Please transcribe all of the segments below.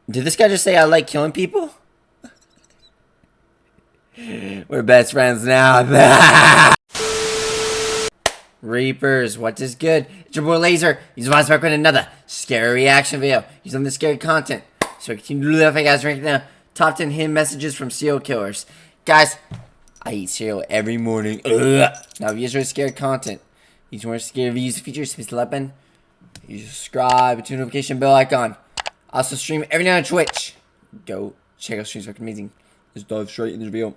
Did this guy just say I like killing people? We're best friends now. Reapers, what is good? It's your boy Laser. He's back with another scary reaction video. He's on the scary content. So continue to do that for you guys right now. Top 10 hidden messages from serial killers. Guys, I eat cereal every morning. Ugh. Now if you enjoy scary content, you want scary reviews, features, please like, you subscribe, turn the notification bell icon. I also stream every night on Twitch. Go check out streams, fucking amazing. Let's dive straight into the video.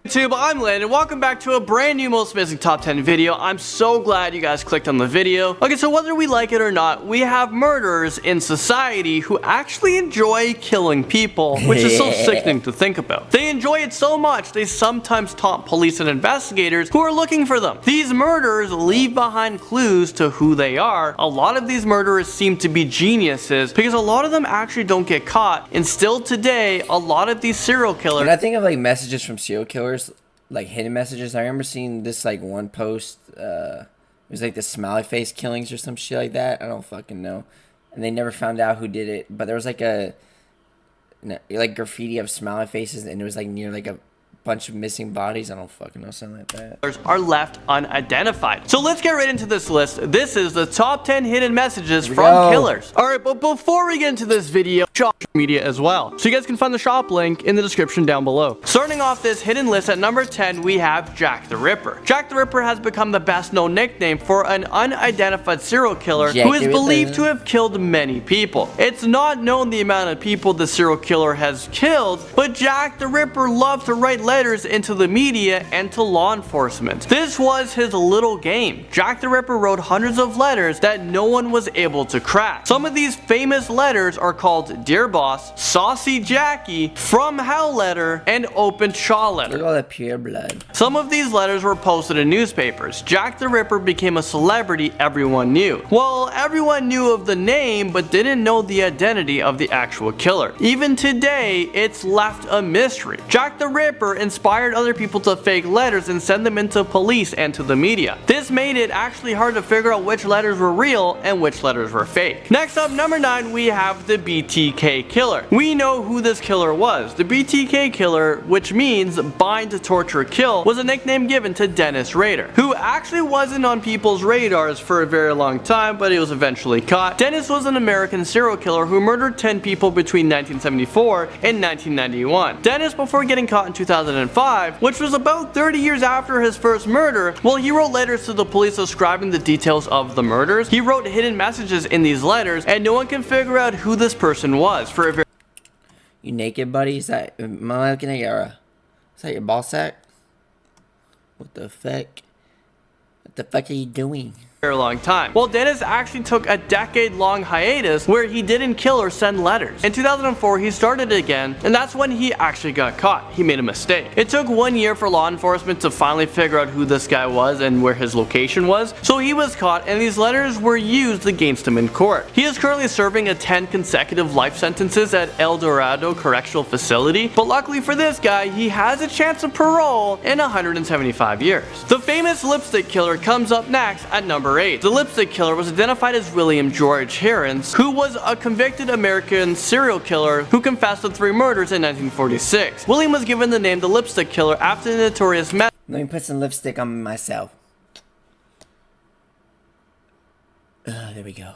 YouTube, I'm Landon. Welcome back to a brand new Most Amazing Top 10 video. I'm so glad you guys clicked on the video. Okay, so whether we like it or not, we have murderers in society who actually enjoy killing people, which is so sickening to think about. They enjoy it so much, they sometimes taunt police and investigators who are looking for them. These murderers leave behind clues to who they are. A lot of these murderers seem to be geniuses because a lot of them actually don't get caught. And still today, a lot of these serial killers... When I think of like messages from serial killers, like hidden messages, I remember seeing this like one post, it was like the smiley face killings or some shit like that. I don't fucking know. And they never found out who did it, but there was like a like graffiti of smiley faces, and it was like near like a bunch of missing bodies. I don't fucking know, something like that. Are left unidentified. So let's get right into this list. This is the top 10 hidden messages from killers. Alright, but before we get into this video, shop media as well. So you guys can find the shop link in the description down below. Starting off this hidden list at number 10, we have Jack the Ripper. Jack the Ripper has become the best known nickname for an unidentified serial killer who is believed to have killed many people. It's not known the amount of people the serial killer has killed, but Jack the Ripper loved to write letters into the media and to law enforcement. This was his little game. Jack the Ripper wrote hundreds of letters that no one was able to crack. Some of these famous letters are called Dear Boss, Saucy Jackie, From Hell Letter, and Open Shaw Letter. Look at all that pure blood. Some of these letters were posted in newspapers. Jack the Ripper became a celebrity everyone knew. Well, everyone knew of the name, but didn't know the identity of the actual killer. Even today, it's left a mystery. Jack the Ripper inspired other people to fake letters and send them into police and to the media. This made it actually hard to figure out which letters were real and which letters were fake. Next up, number 9, we have the BTK killer. We know who this killer was. The BTK killer, which means bind, torture, kill, was a nickname given to Dennis Rader, who actually wasn't on people's radars for a very long time, but he was eventually caught. Dennis was an American serial killer who murdered 10 people between 1974 and 1991. Dennis, before getting caught in 2005, which was about 30 years after his first murder, well, he wrote letters to the police describing the details of the murders. He wrote hidden messages in these letters, and no one can figure out who this person was for a very... You naked, buddy? Is that is that your ball sack? What the fuck? What the fuck are you doing? Very long time. Well, Dennis actually took a decade-long hiatus where he didn't kill or send letters. In 2004, he started again, and that's when he actually got caught. He made a mistake. It took 1 year for law enforcement to finally figure out who this guy was and where his location was, so he was caught, and these letters were used against him in court. He is currently serving 10 consecutive life sentences at El Dorado Correctional Facility, but luckily for this guy, he has a chance of parole in 175 years. The famous lipstick killer comes up next at number 8. The lipstick killer was identified as William George Hrens, who was a convicted American serial killer who confessed to 3 murders in 1946. William was given the name the lipstick killer after the notorious Let me put some lipstick on myself. There we go.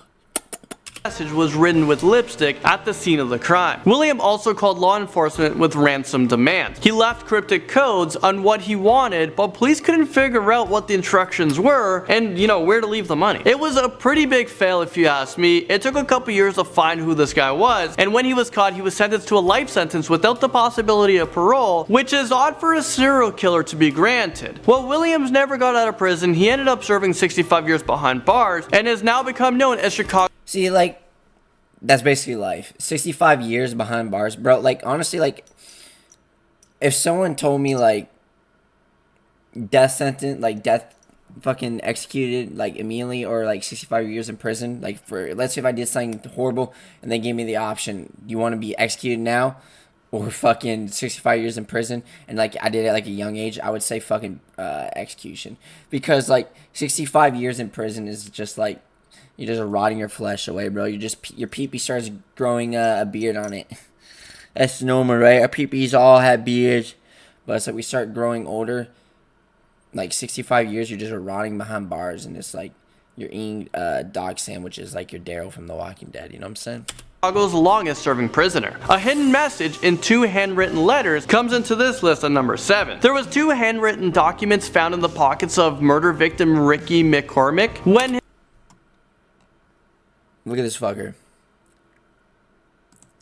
message was written with lipstick at the scene of the crime. William also called law enforcement with ransom demands. He left cryptic codes on what he wanted, but police couldn't figure out what the instructions were and, where to leave the money. It was a pretty big fail if you ask me. It took a couple years to find who this guy was, and when he was caught, he was sentenced to a life sentence without the possibility of parole, which is odd for a serial killer to be granted. Well, Williams never got out of prison. He ended up serving 65 years behind bars and has now become known as Chicago. See, like, that's basically life. 65 years behind bars, bro. Like, honestly, like, if someone told me, like, death sentence, like, death fucking executed, like, immediately, or, like, 65 years in prison, like, for, let's say if I did something horrible, and they gave me the option, you want to be executed now, or fucking 65 years in prison, and, like, I did it at, like, a young age, I would say fucking execution. Because, like, 65 years in prison is just, like, You're just rotting your flesh away, bro. Your pee-pee starts growing a beard on it. That's normal, right? Our pee-pees all have beards. But it's like we start growing older. Like 65 years, you're just rotting behind bars. And it's like you're eating dog sandwiches like you're Daryl from The Walking Dead. You know what I'm saying? Chicago's longest serving prisoner. A hidden message in 2 handwritten letters comes into this list at number 7. There was 2 handwritten documents found in the pockets of murder victim Ricky McCormick when Look at this fucker.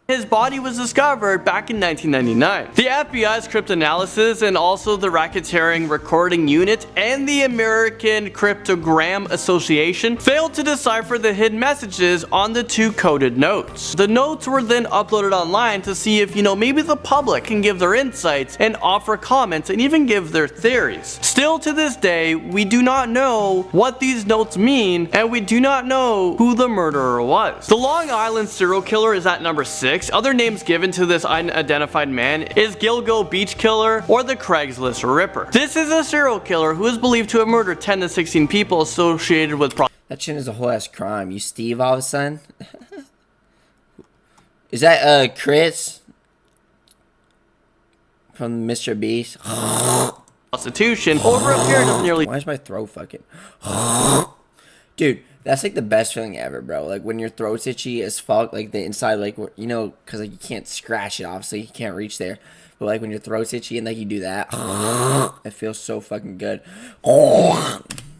his body was discovered back in 1999. The FBI's cryptanalysis and also the racketeering recording unit and the American Cryptogram Association failed to decipher the hidden messages on the 2 coded notes. The notes were then uploaded online to see if, maybe the public can give their insights and offer comments and even give their theories. Still to this day, we do not know what these notes mean, and we do not know who the murderer was. The Long Island serial killer is at number 6. Other names given to this unidentified man is Gilgo Beach Killer or the Craigslist Ripper. This is a serial killer who is believed to have murdered 10 to 16 people associated with That shit is a whole ass crime. You Steve all of a sudden? Is that Chris from Mr. Beast? prostitution over a period of nearly Why is my throat fucking? Dude, that's like the best feeling ever, bro. Like when your throat's itchy as fuck, like the inside, like, because like you can't scratch it, obviously you can't reach there. But like when your throat's itchy and like you do that, it feels so fucking good.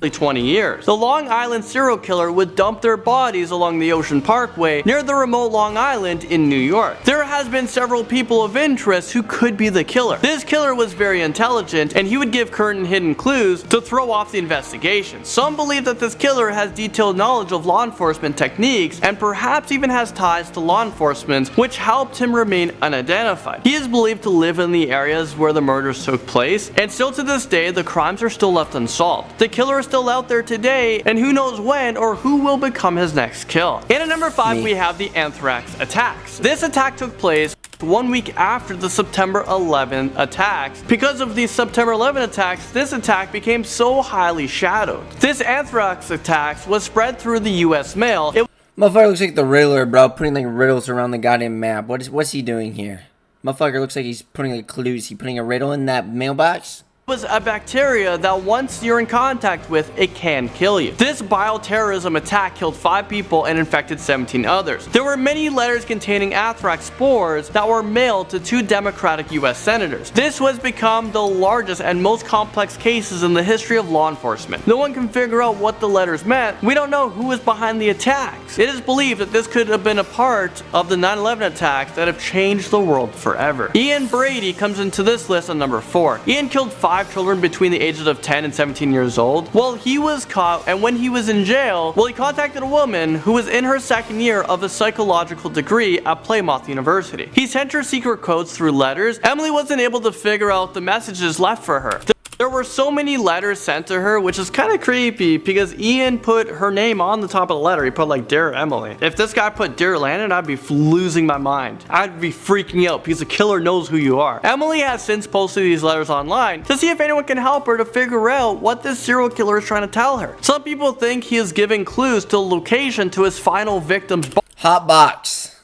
20 years. The Long Island serial killer would dump their bodies along the Ocean Parkway near the remote Long Island in New York. There has been several people of interest who could be the killer. This killer was very intelligent and he would give current hidden clues to throw off the investigation. Some believe that this killer has detailed knowledge of law enforcement techniques and perhaps even has ties to law enforcement, which helped him remain unidentified. He is believed to live in the areas where the murders took place, and still to this day the crimes are still left unsolved. The killer is still out there today, and who knows when or who will become his next kill. And at number 5 we have the anthrax attacks. This attack took place 1 week after the September 11 attacks. Because of these September 11 attacks, this attack became so highly shadowed. This anthrax attack was spread through the US mail. Motherfucker looks like the Riddler, bro, putting like riddles around the goddamn map. What's he doing here? Motherfucker looks like he's putting like clues. He putting a riddle in that mailbox? Was a bacteria that once you're in contact with, it can kill you. This bioterrorism attack killed 5 people and infected 17 others. There were many letters containing anthrax spores that were mailed to 2 Democratic US senators. This was become the largest and most complex cases in the history of law enforcement. No one can figure out what the letters meant. We don't know who was behind the attacks. It is believed that this could have been a part of the 9/11 attacks that have changed the world forever. Ian Brady comes into this list on number 4. Ian killed 5 children between the ages of 10 and 17 years old. Well, he was caught, and when he was in jail, he contacted a woman who was in her 2nd year of a psychological degree at Plymouth University. He sent her secret codes through letters. Emily wasn't able to figure out the messages left for her. There were so many letters sent to her, which is kind of creepy because Ian put her name on the top of the letter. He put like, Dear Emily. If this guy put Dear Landon, I'd be losing my mind. I'd be freaking out because the killer knows who you are. Emily has since posted these letters online to see if anyone can help her to figure out what this serial killer is trying to tell her. Some people think he is giving clues to the location to his final victim's Hotbox.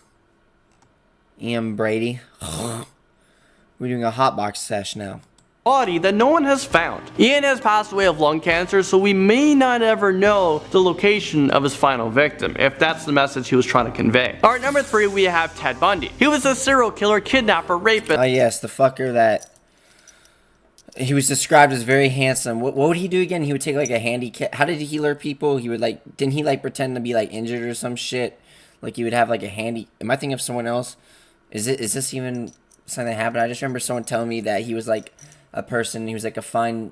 Ian Brady. We're doing a hotbox sesh now. body that no one has found. Ian has passed away of lung cancer, so we may not ever know the location of his final victim, if that's the message he was trying to convey. Alright, number 3, we have Ted Bundy. He was a serial killer, kidnapper, rapist. Oh yes, the fucker that... He was described as very handsome. What would he do again? He would take like a handicap... How did he heal people? He would like... Didn't he like pretend to be like injured or some shit? Like he would have like a handy... Am I thinking of someone else? Is this even something that happened? I just remember someone telling me that he was like... a person, he was like a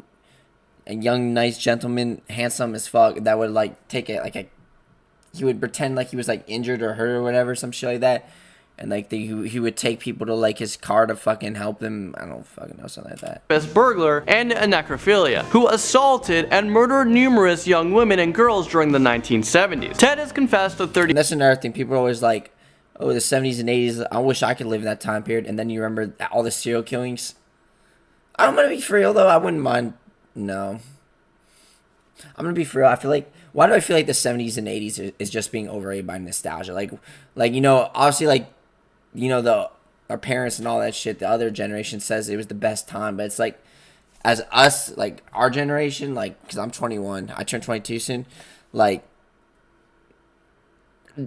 young, nice gentleman, handsome as fuck, that would like take it, like he would pretend like he was like injured or hurt or whatever, some shit like that, and like he would take people to like his car to fucking help them. I don't fucking know, something like that. Best burglar and a necrophilia who assaulted and murdered numerous young women and girls during the 1970s. Ted has confessed to 30. And that's another thing. People are always like, oh, the 70s and 80s. I wish I could live in that time period. And then you remember all the serial killings. I'm gonna be for real though. I wouldn't mind. No. I'm gonna be for real. I feel like why do I feel like the 70s and 80s is just being overrated by nostalgia? Like you know, obviously, like, you know, our parents and all that shit, the other generation says it was the best time, but it's like, as us, like, our generation, like, because I'm 21, I turn 22 soon, like,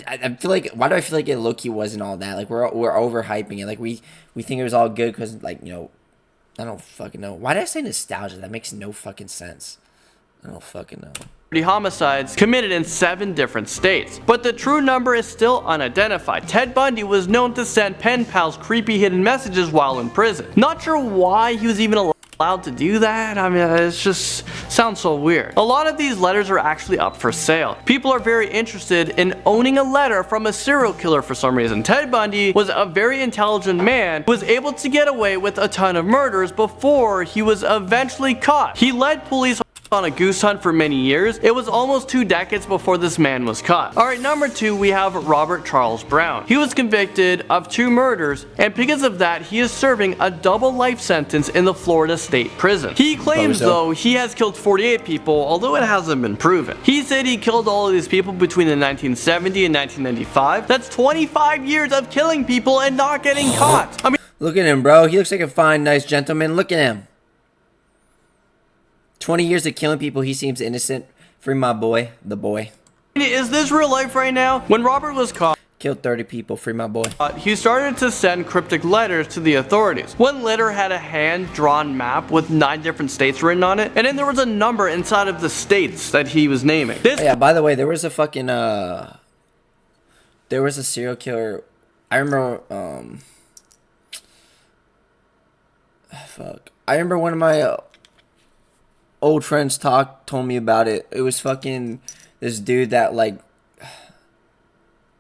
I feel like, why do I feel like it low-key wasn't all that? Like, we're overhyping it. Like, we think it was all good because, like, you know, I don't fucking know. Why did I say nostalgia? That makes no fucking sense. I don't fucking know. Homicides committed in 7 different states, but the true number is still unidentified. Ted Bundy was known to send pen pals creepy hidden messages while in prison. Not sure why he was even allowed to do that. I mean, it's just sounds so weird. A lot of these letters are actually up for sale. People are very interested in owning a letter from a serial killer for some reason. Ted Bundy was a very intelligent man who was able to get away with a ton of murders before he was eventually caught. He led police on a goose hunt for many years. It was almost 2 decades before this man was caught. Alright, number 2, we have Robert Charles Brown. He was convicted of 2 murders, and because of that, he is serving a double life sentence in the Florida State Prison. He claims, though, he has killed 48 people, although it hasn't been proven. He said he killed all of these people between the 1970 and 1995. That's 25 years of killing people and not getting caught. I mean, look at him, bro. He looks like a fine, nice gentleman. Look at him. 20 years of killing people, he seems innocent. Free my boy, the boy. is this real life right now? When Robert was caught, Killed 30 people, free my boy. He started to send cryptic letters to the authorities. One letter had a hand-drawn map with 9 different states written on it, and then there was a number inside of the states that he was naming. Oh, yeah, by the way, there was a fucking, there was a serial killer. I remember, fuck. I remember one of my old friends told me about it. It was fucking this dude that, like,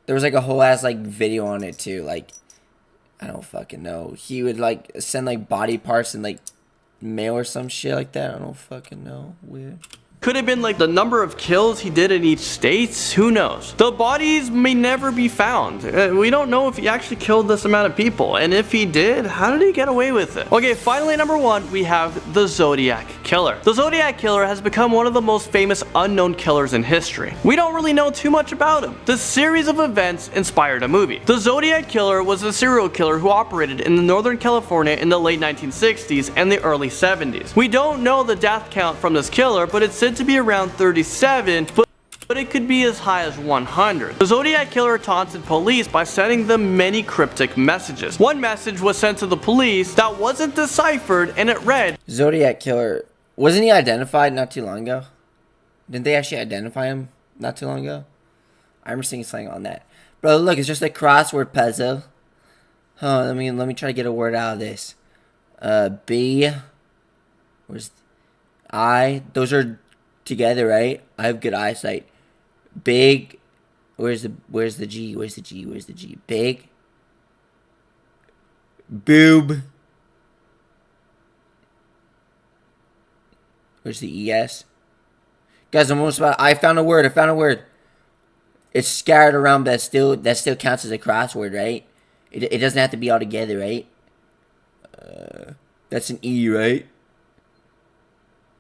there was like a whole ass like video on it too. Like, I don't fucking know. He would like send like body parts and like mail or some shit like that. I don't fucking know. Weird. Could have been like the number of kills he did in each state. Who knows? The bodies may never be found. We don't know if he actually killed this amount of people. And if he did, how did he get away with it? Okay, finally, number 1, we have the Zodiac Killer. The Zodiac Killer has become one of the most famous unknown killers in history. We don't really know too much about him. The series of events inspired a movie. The Zodiac Killer was a serial killer who operated in Northern California in the late 1960s and the early 70s. We don't know the death count from this killer, but it's said to be around 37, but it could be as high as 100. The Zodiac Killer taunted police by sending them many cryptic messages. One message was sent to the police that wasn't deciphered, and it read, Zodiac Killer. Wasn't he identified not too long ago? Didn't they actually identify him not too long ago? I remember seeing something on that. Bro, look, it's just a crossword puzzle. Let me try to get a word out of this. B. Where's I? Those are together, right? I have good eyesight. Big. Where's the G? Where's the G? Where's the G? Big. Boob. Where's the ES? Guys, I'm almost about. I found a word. It's scattered around, but that still counts as a crossword, right? It doesn't have to be all together, right? That's an E, right?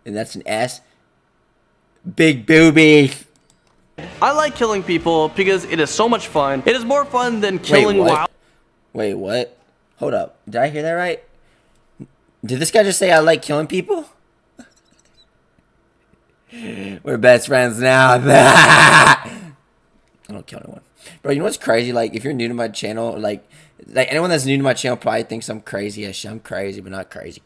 And that's an S. Big booby. I like killing people because it is so much fun. It is more fun than killing wild. Wait, what? Hold up. Did I hear that right? Did this guy just say I like killing people? We're best friends now. I don't kill anyone. Bro, you know what's crazy? Like, if you're new to my channel, like anyone that's new to my channel probably thinks I'm crazy as shit. I'm crazy, but not crazy.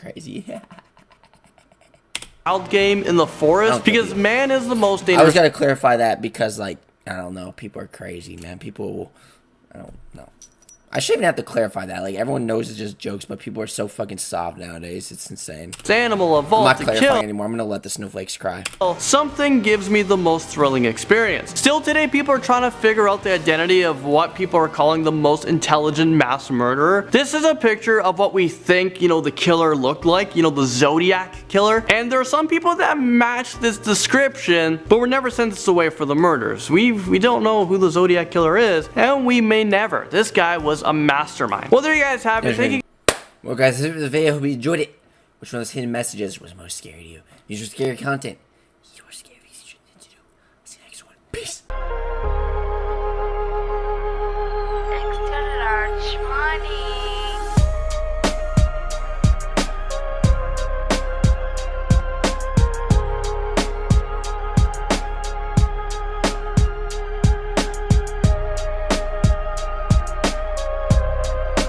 Wild game in the forest because man is the most dangerous. I always gotta clarify that because, like, I don't know, people are crazy, man. People, I don't know. I shouldn't even have to clarify that. Like, everyone knows it's just jokes, but people are so fucking soft nowadays. It's insane. This animal evolved I'm not clarifying anymore. I'm gonna let the snowflakes cry. Something gives me the most thrilling experience. Still today, people are trying to figure out the identity of what people are calling the most intelligent mass murderer. This is a picture of what we think, you know, the killer looked like, you know, the Zodiac Killer. And there are some people that match this description, but we're never sent this away for the murders. We don't know who the Zodiac Killer is, and we may never. This guy was a mastermind. Well, there you guys have it. Well, guys, this was the video. Hope you enjoyed it. Which one of those hidden messages was most scary to you? These are scary content. You're scary.